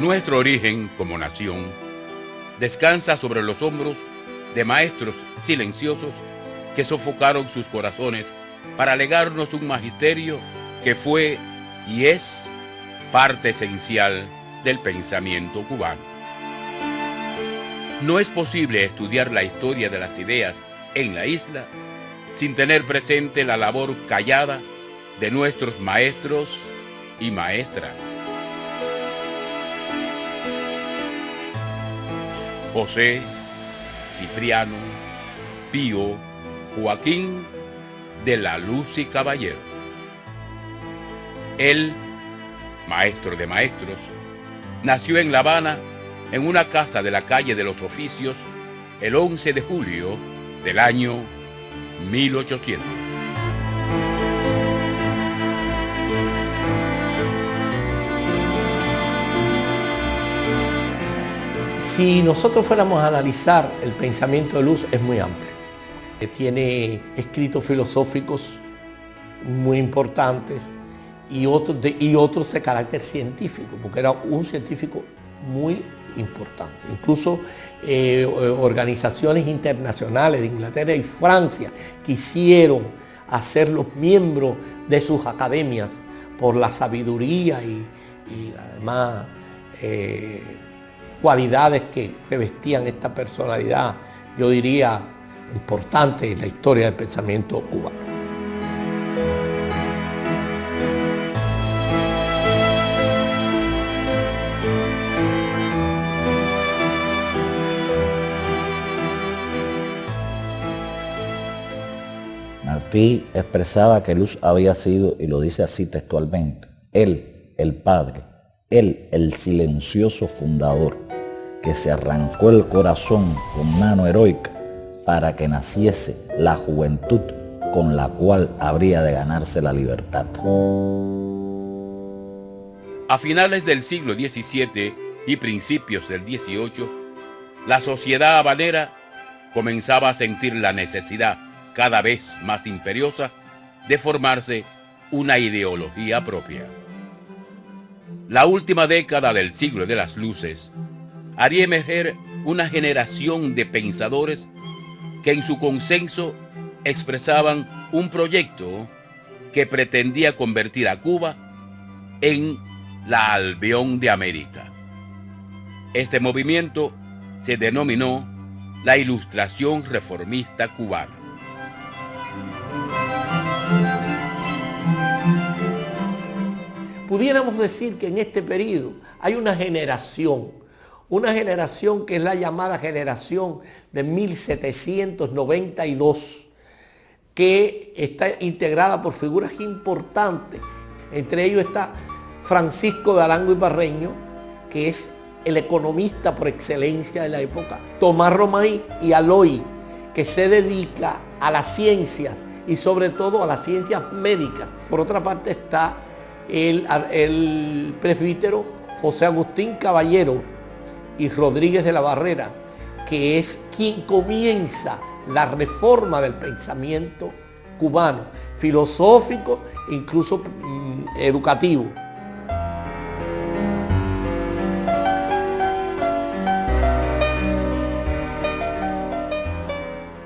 Nuestro origen como nación descansa sobre los hombros de maestros silenciosos que sofocaron sus corazones para legarnos un magisterio que fue y es parte esencial del pensamiento cubano. No es posible estudiar la historia de las ideas en la isla sin tener presente la labor callada de nuestros maestros y maestras. José, Cipriano, Pío, Joaquín de la Luz y Caballero. Él, maestro de maestros, nació en La Habana, en una casa de la calle de los Oficios, el 11 de julio del año 1800. Si nosotros fuéramos a analizar el pensamiento de Luz, es muy amplio. Tiene escritos filosóficos muy importantes y otros de carácter científico, porque era un científico muy importante. Incluso organizaciones internacionales de Inglaterra y Francia quisieron hacerlos miembros de sus academias por la sabiduría y además cualidades que revestían esta personalidad, yo diría, importante en la historia del pensamiento cubano. Martí expresaba que Luz había sido, y lo dice así textualmente, él, el padre, él, el silencioso fundador, que se arrancó el corazón con mano heroica para que naciese la juventud con la cual habría de ganarse la libertad. A finales del siglo XVII y principios del XVIII, la sociedad habanera comenzaba a sentir la necesidad cada vez más imperiosa de formarse una ideología propia. La última década del siglo de las luces haría emerger una generación de pensadores que en su consenso expresaban un proyecto que pretendía convertir a Cuba en la Albión de América. Este movimiento se denominó la Ilustración Reformista Cubana. Pudiéramos decir que en este periodo hay una generación que es la llamada generación de 1792, que está integrada por figuras importantes. Entre ellos está Francisco de Arango y Parreño, que es el economista por excelencia de la época, Tomás Romay y Aloy, que se dedica a las ciencias y sobre todo a las ciencias médicas. Por otra parte está el presbítero José Agustín Caballero y Rodríguez de la Barrera, que es quien comienza la reforma del pensamiento cubano, filosófico e incluso educativo.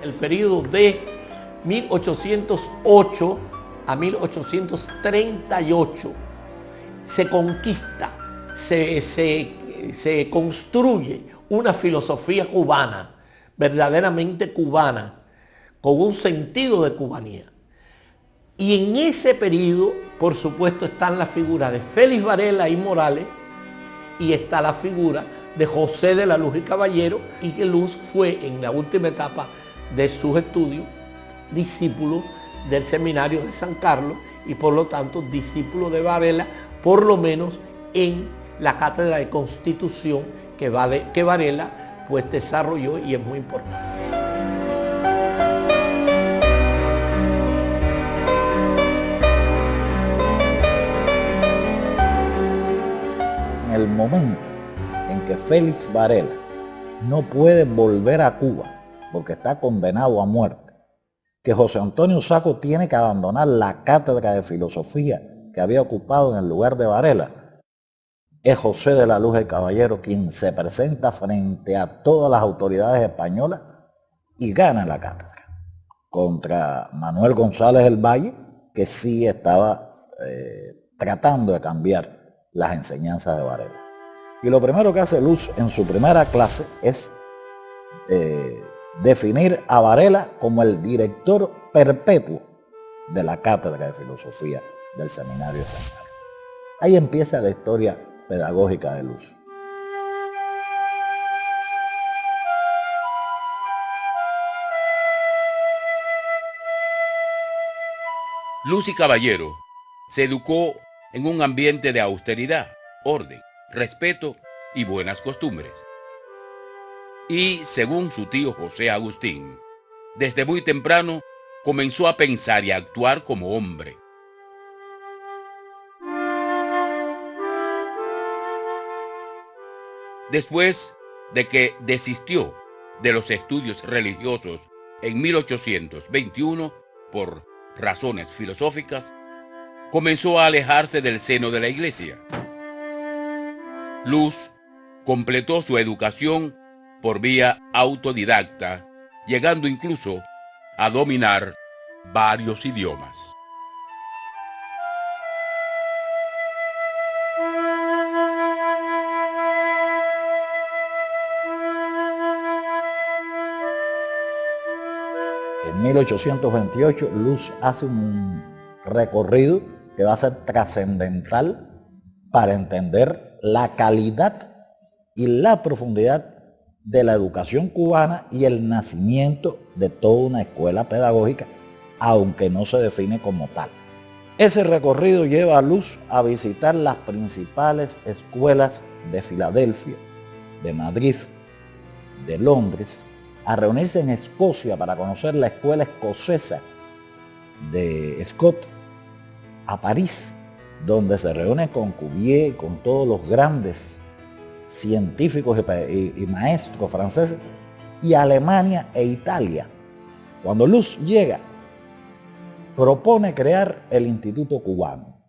El periodo de 1808 a 1838 se conquista, se construye una filosofía cubana, verdaderamente cubana, con un sentido de cubanía. Y en ese periodo, por supuesto, están las figuras de Félix Varela y Morales, y está la figura de José de la Luz y Caballero, y que Luz fue en la última etapa de sus estudios discípulo del seminario de San Carlos y por lo tanto discípulo de Varela, por lo menos en la cátedra de Constitución que Varela pues desarrolló y es muy importante. En el momento en que Félix Varela no puede volver a Cuba porque está condenado a muerte, que José Antonio Saco tiene que abandonar la cátedra de filosofía que había ocupado en el lugar de Varela, es José de la Luz el Caballero quien se presenta frente a todas las autoridades españolas y gana la cátedra contra Manuel González del Valle, que sí estaba tratando de cambiar las enseñanzas de Varela. Y lo primero que hace Luz en su primera clase es definir a Varela como el director perpetuo de la Cátedra de Filosofía del Seminario de San Carlos. Ahí empieza la historia pedagógica de Luz. Luz y Caballero se educó en un ambiente de austeridad, orden, respeto y buenas costumbres. Y, según su tío José Agustín, desde muy temprano comenzó a pensar y a actuar como hombre. Después de que desistió de los estudios religiosos en 1821 por razones filosóficas, comenzó a alejarse del seno de la iglesia. Luz completó su educación por vía autodidacta, llegando incluso a dominar varios idiomas. En 1828, Luz hace un recorrido que va a ser trascendental para entender la calidad y la profundidad de la educación cubana y el nacimiento de toda una escuela pedagógica, aunque no se define como tal. Ese recorrido lleva a Luz a visitar las principales escuelas de Filadelfia, de Madrid, de Londres, a reunirse en Escocia para conocer la escuela escocesa de Scott, a París, donde se reúne con Cuvier y con todos los grandes científicos y maestros franceses, y Alemania e Italia. Cuando Luz llega, propone crear el Instituto Cubano.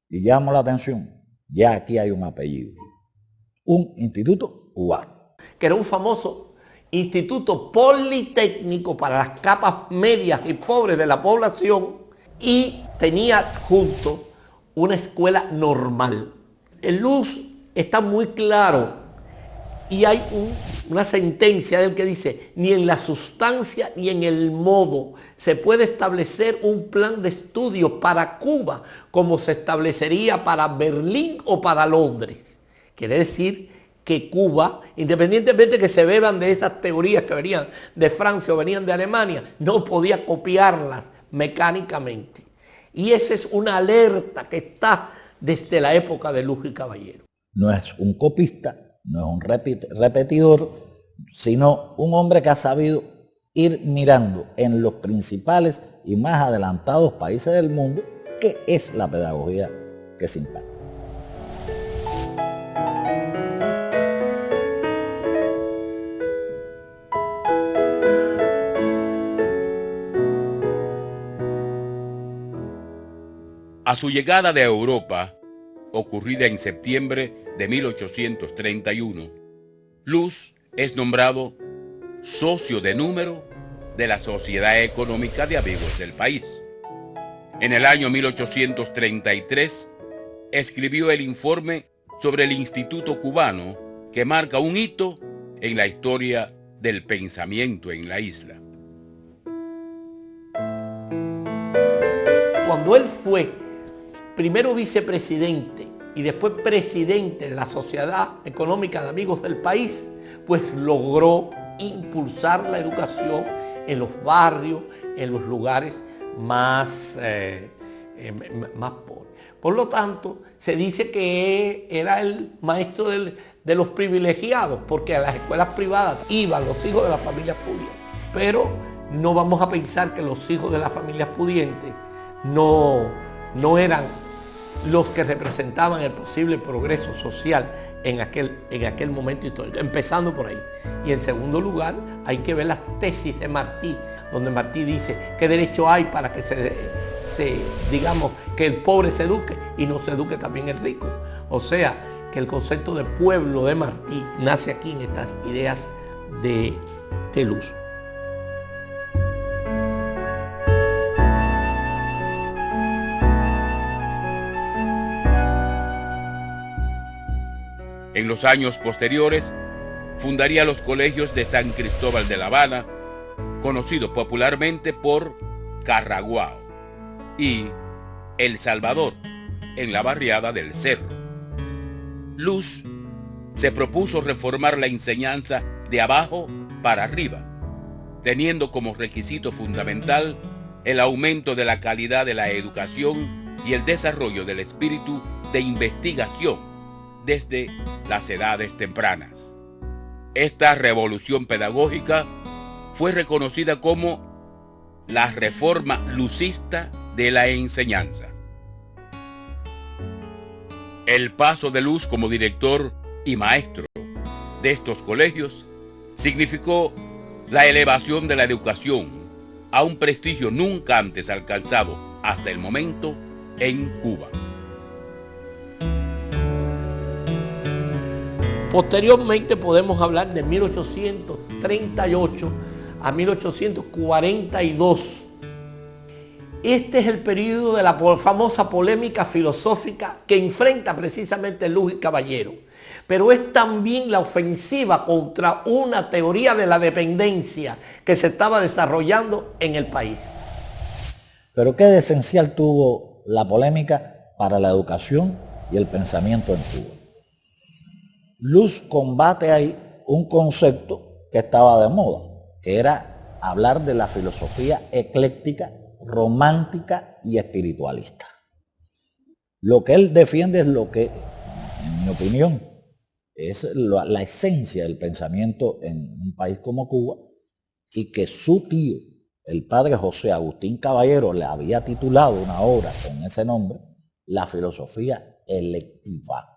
Y llamo la atención, ya aquí hay un apellido. Un Instituto Cubano. Que era un famoso instituto politécnico para las capas medias y pobres de la población, y tenía junto una escuela normal. En Luz está muy claro, y hay una sentencia del que dice: ni en la sustancia ni en el modo se puede establecer un plan de estudio para Cuba como se establecería para Berlín o para Londres. Quiere decir que Cuba, independientemente de que se beban de esas teorías que venían de Francia o venían de Alemania, no podía copiarlas mecánicamente. Y esa es una alerta que está desde la época de Luz y Caballero. No es un copista, no es un repetidor, sino un hombre que ha sabido ir mirando en los principales y más adelantados países del mundo qué es la pedagogía que se imparte. A su llegada de Europa, ocurrida en septiembre de 1831, Luz es nombrado socio de número de la Sociedad Económica de Amigos del País. En el año 1833 escribió el informe sobre el Instituto Cubano, que marca un hito en la historia del pensamiento en la isla. Cuando él fue primero vicepresidente y después presidente de la Sociedad Económica de Amigos del País, pues logró impulsar la educación en los barrios, en los lugares más pobres. Por lo tanto, se dice que era el maestro de los privilegiados, porque a las escuelas privadas iban los hijos de las familias pudientes. Pero no vamos a pensar que los hijos de las familias pudientes no eran los que representaban el posible progreso social en aquel momento histórico, empezando por ahí. Y en segundo lugar, hay que ver las tesis de Martí, donde Martí dice qué derecho hay para que digamos, que el pobre se eduque y no se eduque también el rico. O sea, que el concepto de pueblo de Martí nace aquí en estas ideas de Luz. En los años posteriores, fundaría los colegios de San Cristóbal de La Habana, conocido popularmente por Carraguao, y El Salvador, en la barriada del Cerro. Luz se propuso reformar la enseñanza de abajo para arriba, teniendo como requisito fundamental el aumento de la calidad de la educación y el desarrollo del espíritu de investigación desde las edades tempranas. Esta revolución pedagógica fue reconocida como la reforma lucista de la enseñanza. El paso de Luz como director y maestro de estos colegios significó la elevación de la educación a un prestigio nunca antes alcanzado hasta el momento en Cuba. Posteriormente podemos hablar de 1838 a 1842. Este es el periodo de la famosa polémica filosófica que enfrenta precisamente Luz y Caballero, pero es también la ofensiva contra una teoría de la dependencia que se estaba desarrollando en el país. Pero ¿qué de esencial tuvo la polémica para la educación y el pensamiento en Cuba? Luz combate ahí un concepto que estaba de moda, que era hablar de la filosofía ecléctica, romántica y espiritualista. Lo que él defiende es lo que, en mi opinión, es la esencia del pensamiento en un país como Cuba, y que su tío, el padre José Agustín Caballero, le había titulado una obra con ese nombre, La filosofía electiva.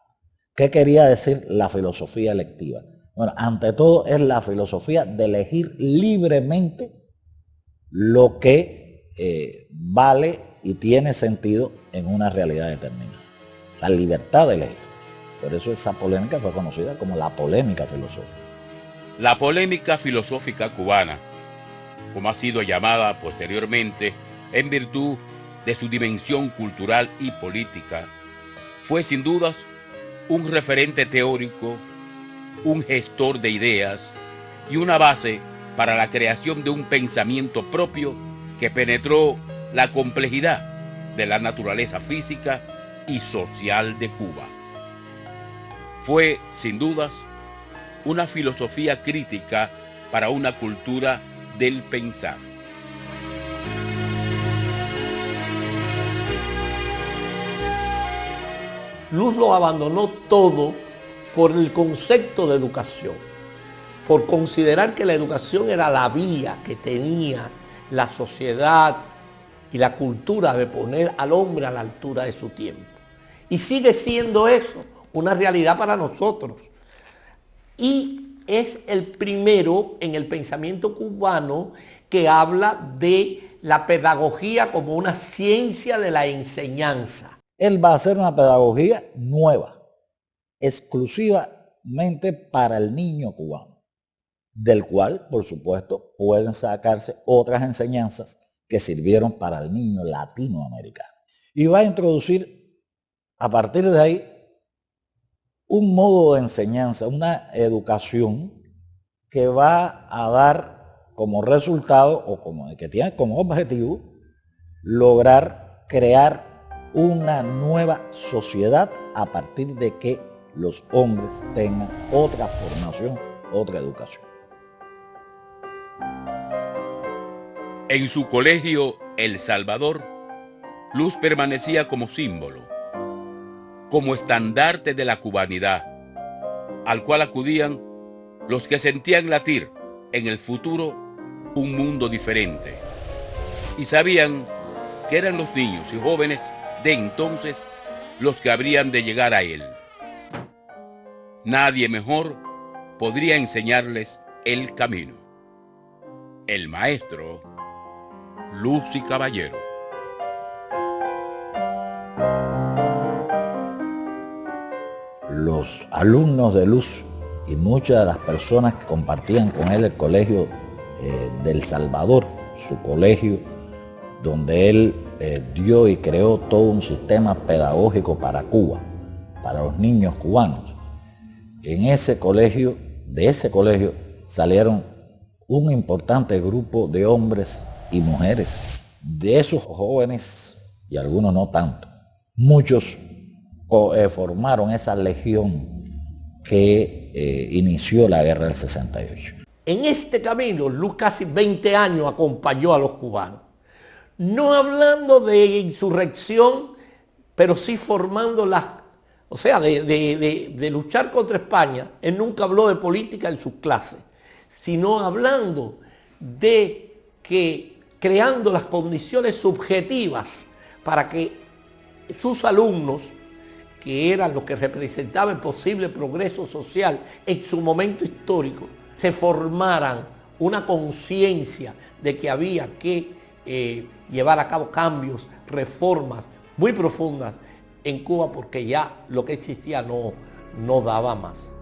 ¿Qué quería decir la filosofía electiva? Bueno, ante todo es la filosofía de elegir libremente lo que vale y tiene sentido en una realidad determinada. La libertad de elegir. Por eso esa polémica fue conocida como la polémica filosófica. La polémica filosófica cubana, como ha sido llamada posteriormente en virtud de su dimensión cultural y política, fue sin dudas un referente teórico, un gestor de ideas y una base para la creación de un pensamiento propio que penetró la complejidad de la naturaleza física y social de Cuba. Fue, sin dudas, una filosofía crítica para una cultura del pensar. Luz lo abandonó todo por el concepto de educación, por considerar que la educación era la vía que tenía la sociedad y la cultura de poner al hombre a la altura de su tiempo. Y sigue siendo eso una realidad para nosotros. Y es el primero en el pensamiento cubano que habla de la pedagogía como una ciencia de la enseñanza. Él va a hacer una pedagogía nueva, exclusivamente para el niño cubano, del cual, por supuesto, pueden sacarse otras enseñanzas que sirvieron para el niño latinoamericano. Y va a introducir, a partir de ahí, un modo de enseñanza, una educación que va a dar como resultado, o que tiene como objetivo, lograr crear una nueva sociedad a partir de que los hombres tengan otra formación, otra educación. En su colegio El Salvador, Luz permanecía como símbolo, como estandarte de la cubanidad, al cual acudían los que sentían latir en el futuro un mundo diferente, y sabían que eran los niños y jóvenes de entonces los que habrían de llegar a él. Nadie mejor podría enseñarles el camino. El maestro Luz y Caballero. los alumnos de Luz y muchas de las personas que compartían con él el colegio del Salvador, su colegio donde él dio y creó todo un sistema pedagógico para Cuba, para los niños cubanos. En ese colegio, de ese colegio, salieron un importante grupo de hombres y mujeres. De esos jóvenes, y algunos no tanto, muchos formaron esa legión que inició la guerra del 68. En este camino, Luz casi 20 años acompañó a los cubanos. No hablando de insurrección, pero sí formando de luchar contra España. Él nunca habló de política en sus clases, sino hablando de que creando las condiciones subjetivas para que sus alumnos, que eran los que representaban el posible progreso social en su momento histórico, se formaran una conciencia de que había que llevar a cabo cambios, reformas muy profundas en Cuba, porque ya lo que existía no daba más.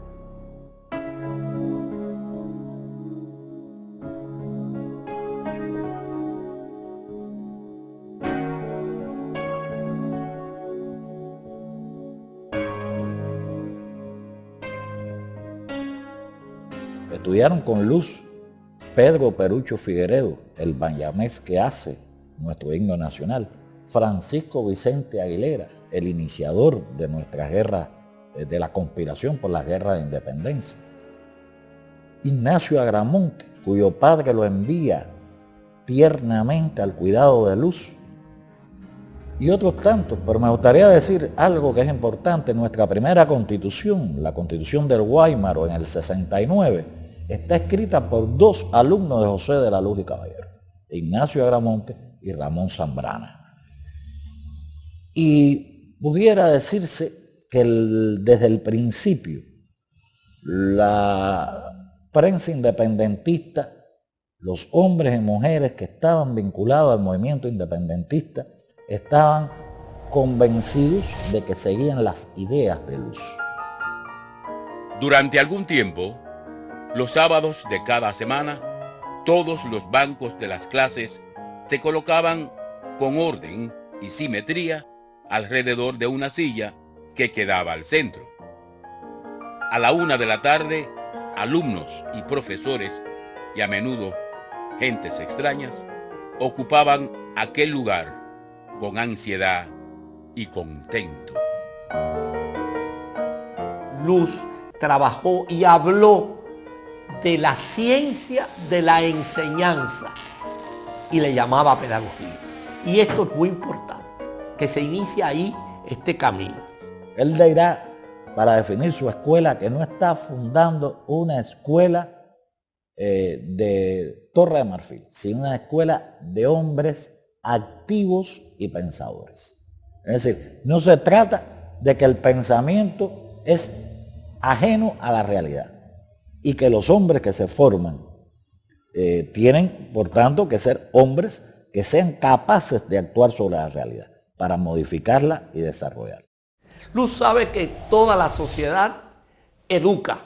Estudiaron con Luz Pedro Perucho Figueredo, el banjamés que hace nuestro himno nacional, Francisco Vicente Aguilera, el iniciador de nuestra guerra, de la conspiración por la guerra de independencia, Ignacio Agramonte, cuyo padre lo envía tiernamente al cuidado de Luz, y otros tantos. Pero me gustaría decir algo que es importante. Nuestra primera constitución, la constitución del Guáimaro en el 69, está escrita por dos alumnos de José de la Luz y Caballero, Ignacio Agramonte y Ramón Zambrana. Y pudiera decirse que desde el principio la prensa independentista, los hombres y mujeres que estaban vinculados al movimiento independentista, estaban convencidos de que seguían las ideas de Luz. Durante algún tiempo, los sábados de cada semana, todos los bancos de las clases se colocaban con orden y simetría alrededor de una silla que quedaba al centro. A la 1 de la tarde, alumnos y profesores, y a menudo gentes extrañas, ocupaban aquel lugar con ansiedad y contento. Luz trabajó y habló de la ciencia de la enseñanza y le llamaba pedagogía. Y esto es muy importante, que se inicia ahí este camino. Él dirá, para definir su escuela, que no está fundando una escuela de Torre de Marfil, sino una escuela de hombres activos y pensadores. Es decir, no se trata de que el pensamiento es ajeno a la realidad y que los hombres que se forman tienen, por tanto, que ser hombres que sean capaces de actuar sobre la realidad para modificarla y desarrollarla. Luz sabe que toda la sociedad educa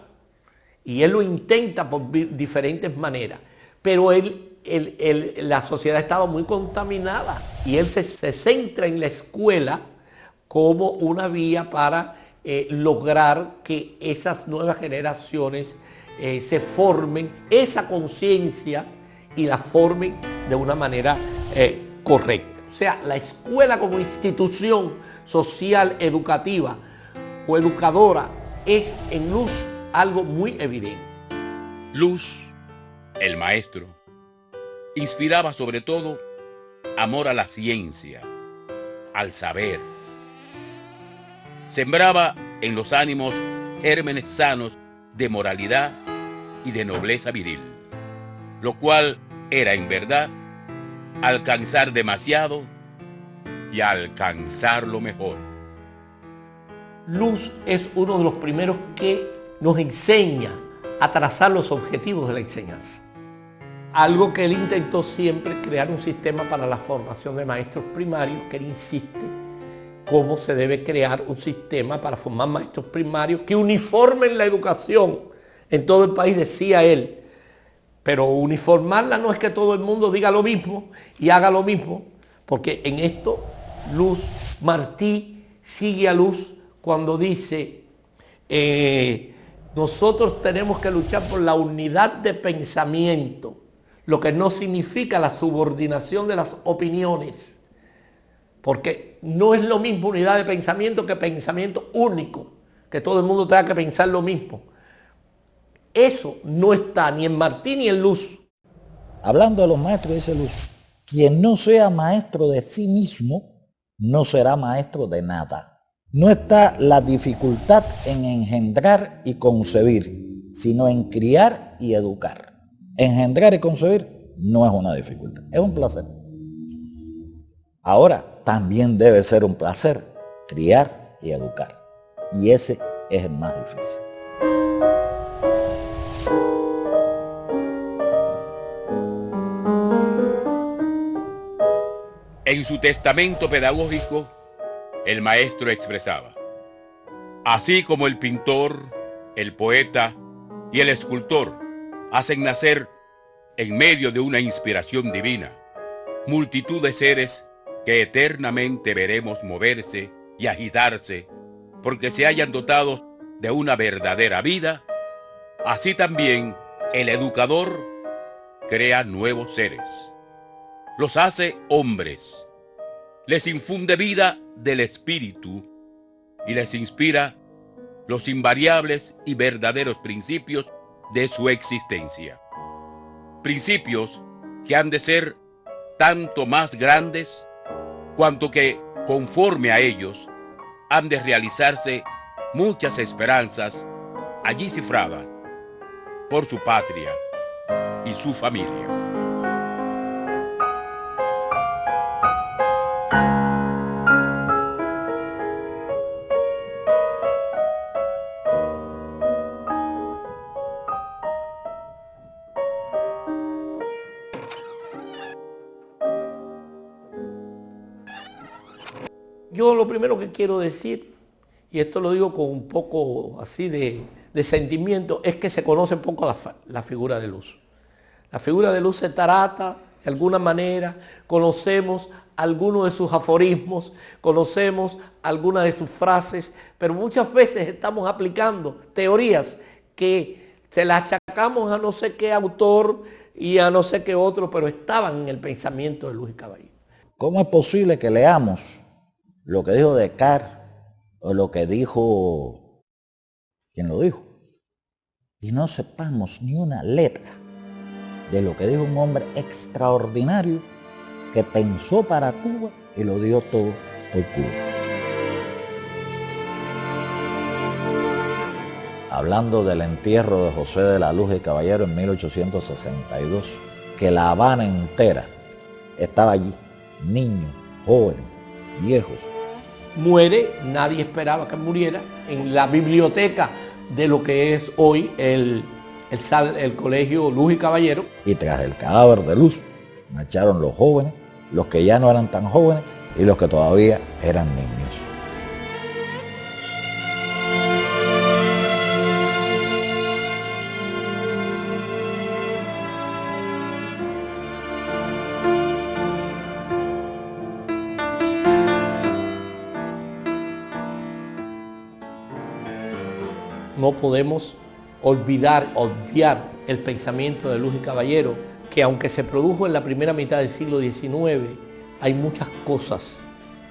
y él lo intenta por diferentes maneras, pero la sociedad estaba muy contaminada y él se centra en la escuela como una vía para lograr que esas nuevas generaciones se formen esa conciencia y la formen de una manera correcta. O sea, la escuela como institución social, educativa o educadora es en Luz algo muy evidente. Luz, el maestro, inspiraba sobre todo amor a la ciencia, al saber. Sembraba en los ánimos gérmenes sanos de moralidad y de nobleza viril, lo cual era en verdad alcanzar demasiado y alcanzar lo mejor. Luz es uno de los primeros que nos enseña a trazar los objetivos de la enseñanza. Algo que él intentó siempre, crear un sistema para la formación de maestros primarios, que él insiste cómo se debe crear un sistema para formar maestros primarios que uniformen la educación en todo el país, decía él. Pero uniformarla no es que todo el mundo diga lo mismo y haga lo mismo, porque en esto Martí sigue a Luz cuando dice, nosotros tenemos que luchar por la unidad de pensamiento, lo que no significa la subordinación de las opiniones, porque no es lo mismo unidad de pensamiento que pensamiento único, que todo el mundo tenga que pensar lo mismo. Eso no está ni en Martí ni en Luz. Hablando de los maestros, dice Luz, quien no sea maestro de sí mismo, no será maestro de nada. No está la dificultad en engendrar y concebir, sino en criar y educar. Engendrar y concebir no es una dificultad, es un placer. Ahora, también debe ser un placer criar y educar. Y ese es el más difícil. En su testamento pedagógico, el maestro expresaba: así como el pintor, el poeta y el escultor hacen nacer en medio de una inspiración divina multitud de seres que eternamente veremos moverse y agitarse porque se hayan dotado de una verdadera vida, así también el educador crea nuevos seres. Los hace hombres, les infunde vida del espíritu y les inspira los invariables y verdaderos principios de su existencia. Principios que han de ser tanto más grandes cuanto que, conforme a ellos, han de realizarse muchas esperanzas allí cifradas por su patria y su familia. Yo lo primero que quiero decir, y esto lo digo con un poco así de sentimiento, es que se conoce poco la figura de Luz. La figura de Luz se trata de alguna manera, conocemos algunos de sus aforismos, conocemos algunas de sus frases, pero muchas veces estamos aplicando teorías que se las achacamos a no sé qué autor y a no sé qué otro, pero estaban en el pensamiento de Luz y Caballero. ¿Cómo es posible que leamos lo que dijo Descartes o lo que dijo, ¿quién lo dijo? Y no sepamos ni una letra de lo que dijo un hombre extraordinario que pensó para Cuba y lo dio todo por Cuba. Hablando del entierro de José de la Luz y Caballero en 1862, que La Habana entera estaba allí, niños, jóvenes, viejos. Muere, nadie esperaba que muriera, en la biblioteca de lo que es hoy el colegio Luz y Caballero. Y tras el cadáver de Luz marcharon los jóvenes, los que ya no eran tan jóvenes y los que todavía eran niños. No podemos obviar el pensamiento de Luz y Caballero, que aunque se produjo en la primera mitad del siglo XIX, hay muchas cosas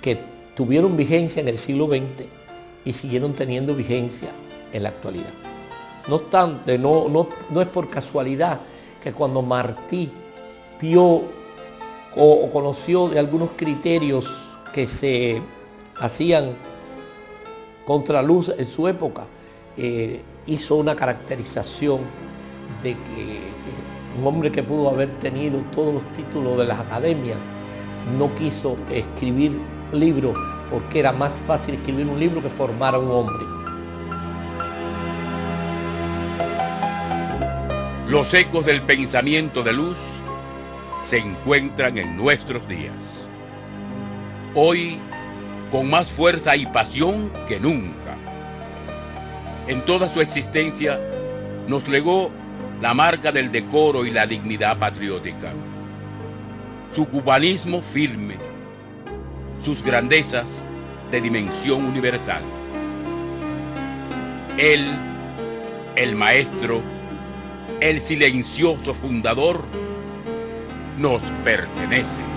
que tuvieron vigencia en el siglo XX y siguieron teniendo vigencia en la actualidad. No obstante, no es por casualidad que cuando Martí vio o conoció de algunos criterios que se hacían contra Luz en su época, hizo una caracterización de que un hombre que pudo haber tenido todos los títulos de las academias no quiso escribir libros porque era más fácil escribir un libro que formar a un hombre. Los ecos del pensamiento de Luz se encuentran en nuestros días. Hoy, con más fuerza y pasión que nunca. En toda su existencia nos legó la marca del decoro y la dignidad patriótica, su cubanismo firme, sus grandezas de dimensión universal. Él, el maestro, el silencioso fundador, nos pertenece.